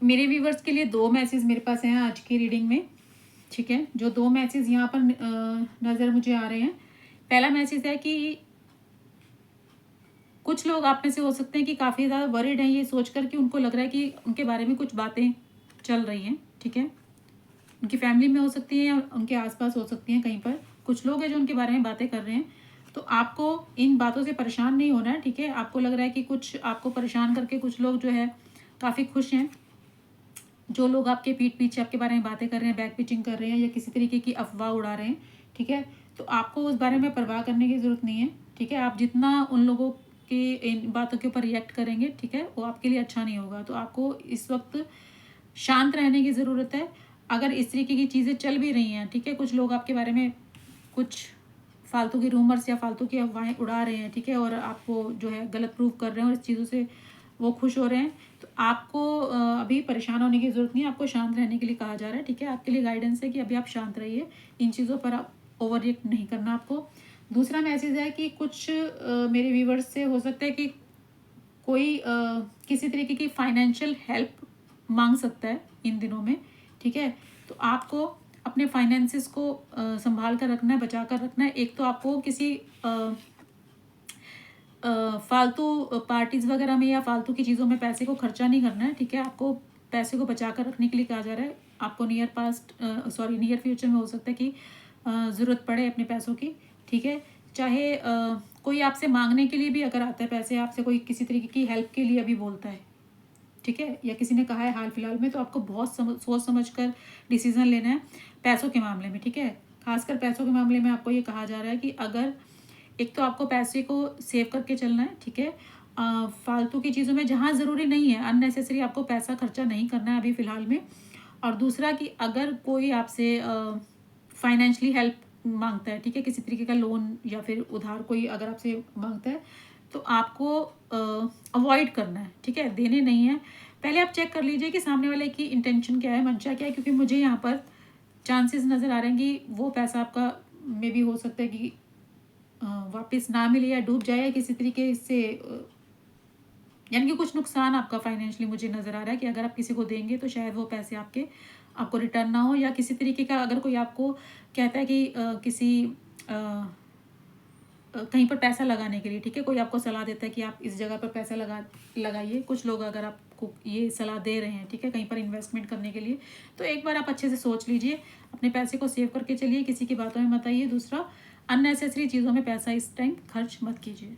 मेरे व्यूवर्स के लिए 2 मैसेज मेरे पास हैं आज की रीडिंग में, ठीक है। जो 2 मैसेज यहाँ पर नज़र मुझे आ रहे हैं। पहला मैसेज है कि कुछ लोग आप में से हो सकते हैं कि काफ़ी ज़्यादा वरिड हैं, ये सोचकर कि उनको लग रहा है कि उनके बारे में कुछ बातें चल रही हैं, ठीक है। उनकी फैमिली में हो सकती हैं या उनके आसपास हो सकती हैं, कहीं पर कुछ लोग हैं जो उनके बारे में बातें कर रहे हैं। तो आपको इन बातों से परेशान नहीं होना है, ठीक है। आपको लग रहा है कि कुछ आपको परेशान करके कुछ लोग जो है काफ़ी खुश हैं। जो लोग आपके पीठ पीछे आपके बारे में बातें कर रहे हैं, बैक पिचिंग कर रहे हैं या किसी तरीके की अफवाह उड़ा रहे हैं, ठीक है। तो आपको उस बारे में परवाह करने की ज़रूरत नहीं है, ठीक है। आप जितना उन लोगों की इन बातों के ऊपर रिएक्ट करेंगे, ठीक है, वो आपके लिए अच्छा नहीं होगा। तो आपको इस वक्त शांत रहने की ज़रूरत है। अगर इस तरीके की चीज़ें चल भी रही हैं, ठीक है, कुछ लोग आपके बारे में कुछ फालतू की रूमर्स या फालतू की अफवाहें उड़ा रहे हैं, ठीक है, और आपको जो है गलत प्रूव कर रहे हैं और इस चीज़ों से वो खुश हो रहे हैं, तो आपको अभी परेशान होने की ज़रूरत नहीं है। आपको शांत रहने के लिए कहा जा रहा है, ठीक है। आपके लिए गाइडेंस है कि अभी आप शांत रहिए, इन चीज़ों पर आप ओवर रिएक्ट नहीं करना आपको। दूसरा मैसेज है कि कुछ मेरे व्यूवर्स से हो सकता है कि कोई किसी तरीके की फाइनेंशियल हेल्प मांग सकता है इन दिनों में, ठीक है। तो आपको अपने फाइनेंसेस को संभाल कर रखना है, बचा कर रखना है। एक तो आपको किसी फालतू पार्टीज वगैरह में या फालतू की चीज़ों में पैसे को खर्चा नहीं करना है, ठीक है। आपको पैसे को बचा कर रखने के लिए कहा जा रहा है। आपको नियर फ्यूचर में हो सकता है कि ज़रूरत पड़े अपने पैसों की, ठीक है। चाहे कोई आपसे मांगने के लिए भी अगर आता है पैसे, आपसे कोई किसी तरीके की हेल्प के लिए भी बोलता है, ठीक है, या किसी ने कहा है हाल फिलहाल में, तो आपको बहुत सोच समझ कर डिसीजन लेना है पैसों के मामले में, ठीक है। खासकर पैसों के मामले में आपको ये कहा जा रहा है कि अगर एक तो आपको पैसे को सेव करके चलना है, ठीक है। फालतू की चीज़ों में जहाँ ज़रूरी नहीं है, अननेसेसरी आपको पैसा खर्चा नहीं करना है अभी फ़िलहाल में। और दूसरा कि अगर कोई आपसे फाइनेंशियली हेल्प मांगता है, ठीक है, किसी तरीके का लोन या फिर उधार कोई अगर आपसे मांगता है, तो आपको अवॉइड करना है, ठीक है, देने नहीं है। पहले आप चेक कर लीजिए कि सामने वाले की इंटेंशन क्या है, मंशा क्या है, क्योंकि मुझे यहाँ पर चांसेस नज़र आ रहे हैं कि वो पैसा आपका मे बी हो सकता है कि वापस ना मिले या डूब जाए या किसी तरीके से यानी कि कुछ नुकसान आपका फाइनेंशियली मुझे नज़र आ रहा है कि अगर आप किसी को देंगे तो शायद वो पैसे आपको रिटर्न ना हो, या किसी तरीके का अगर कोई आपको कहता है कि किसी कहीं पर पैसा लगाने के लिए, ठीक है, कोई आपको सलाह देता है कि आप इस जगह पर पैसा लगाइए। कुछ लोग अगर आपको ये सलाह दे रहे हैं, ठीक है, कहीं पर इन्वेस्टमेंट करने के लिए, तो एक बार आप अच्छे से सोच लीजिए, अपने पैसे को सेव करके चलिए, किसी की बातों में मत आइए। दूसरा, अननेसेसरी चीज़ों में पैसा इस टाइम खर्च मत कीजिए।